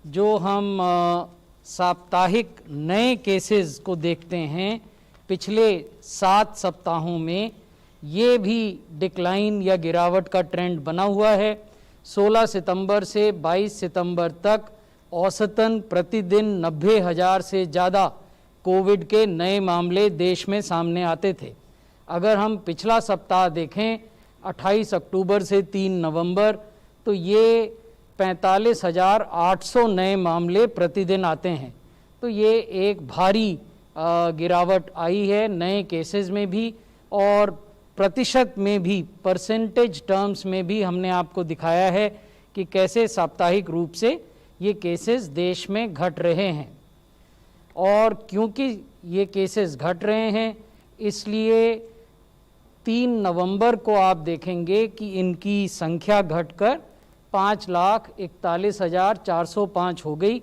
जो हम साप्ताहिक नए केसेस को देखते हैं पिछले 7 सप्ताहों में, ये भी डिक्लाइन या गिरावट का ट्रेंड बना हुआ है। 16 सितंबर से 22 सितंबर तक औसतन प्रतिदिन 90,000 से ज़्यादा कोविड के नए मामले देश में सामने आते थे। अगर हम पिछला सप्ताह देखें 28 अक्टूबर से 3 नवंबर, तो ये 45,800 नए मामले प्रतिदिन आते हैं। तो ये एक भारी गिरावट आई है नए केसेस में भी, और प्रतिशत में भी, परसेंटेज टर्म्स में भी हमने आपको दिखाया है कि कैसे साप्ताहिक रूप से ये केसेस देश में घट रहे हैं। और क्योंकि ये केसेस घट रहे हैं, इसलिए 3 नवंबर को आप देखेंगे कि इनकी संख्या घटकर 5,41,405 हो गई।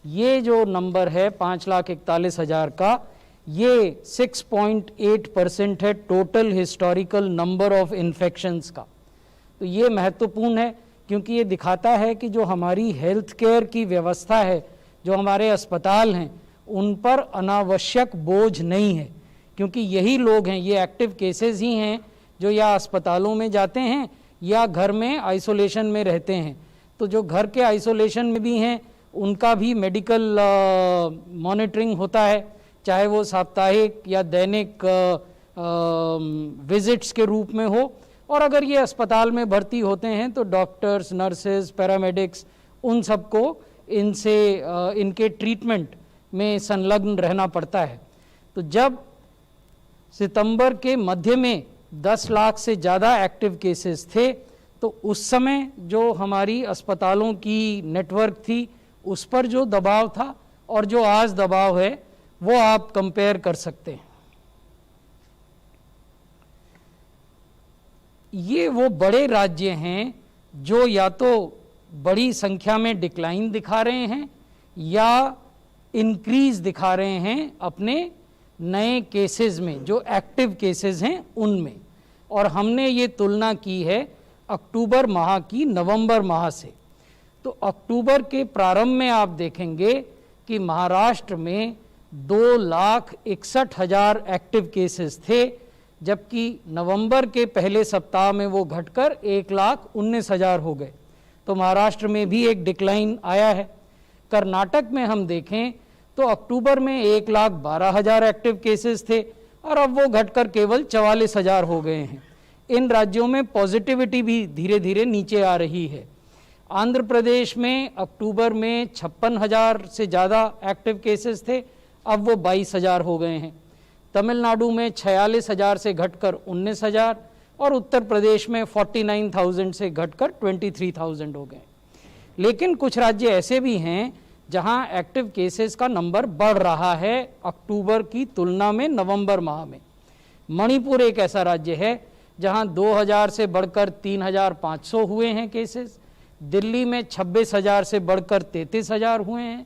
ये जो नंबर है 5,41,000 का, ये 6.8% है total historical number of infections का। तो ये महत्वपूर्ण है क्योंकि ये दिखाता है कि जो हमारी हेल्थ केयर की व्यवस्था है, जो हमारे अस्पताल हैं, उन पर अनावश्यक बोझ नहीं है, क्योंकि यही लोग हैं, ये एक्टिव केसेस ही हैं जो या अस्पतालों में जाते हैं या घर में आइसोलेशन में रहते हैं। तो जो घर के आइसोलेशन में भी हैं उनका भी मेडिकल मॉनिटरिंग होता है, चाहे वो साप्ताहिक या दैनिक विजिट्स के रूप में हो। और अगर ये अस्पताल में भर्ती होते हैं तो डॉक्टर्स, नर्सेज, पैरामेडिक्स, उन सबको इनके ट्रीटमेंट में संलग्न रहना पड़ता है। तो जब सितंबर के मध्य में 10 लाख से ज़्यादा एक्टिव केसेस थे, तो उस समय जो हमारी अस्पतालों की नेटवर्क थी उस पर जो दबाव था और जो आज दबाव है वो आप कंपेयर कर सकते हैं। ये वो बड़े राज्य हैं जो या तो बड़ी संख्या में डिक्लाइन दिखा रहे हैं या इंक्रीज दिखा रहे हैं अपने नए केसेस में, जो एक्टिव केसेस हैं उनमें। और हमने ये तुलना की है अक्टूबर माह की नवंबर माह से। तो अक्टूबर के प्रारंभ में आप देखेंगे कि महाराष्ट्र में 2,61,000 एक्टिव केसेस थे, जबकि नवंबर के पहले सप्ताह में वो घटकर 1,19,000 हो गए। तो महाराष्ट्र में भी एक डिक्लाइन आया है। कर्नाटक में हम देखें तो अक्टूबर में 1,12,000 एक्टिव केसेस थे और अब वो घटकर केवल 44,000 हो गए हैं। इन राज्यों में पॉजिटिविटी भी धीरे धीरे नीचे आ रही है। आंध्र प्रदेश में अक्टूबर में 56,000 से ज़्यादा एक्टिव केसेस थे, अब वो 22,000 हो गए हैं। तमिलनाडु में 46,000 से घटकर 19,000 और उत्तर प्रदेश में 49,000 से घटकर 23,000 हो गए। लेकिन कुछ राज्य ऐसे भी हैं जहां एक्टिव केसेस का नंबर बढ़ रहा है अक्टूबर की तुलना में नवंबर माह में। मणिपुर एक ऐसा राज्य है जहां 2,000 से बढ़कर 3,500 हुए हैं केसेस। दिल्ली में 26,000 से बढ़कर 33,000 हुए हैं।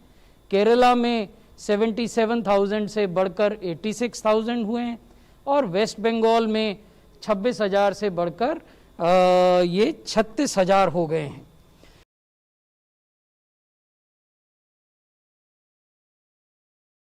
केरला में 77,000 से बढ़कर 86,000 हुए हैं। और वेस्ट बंगाल में 26,000 से बढ़कर ये 36,000 हो गए हैं।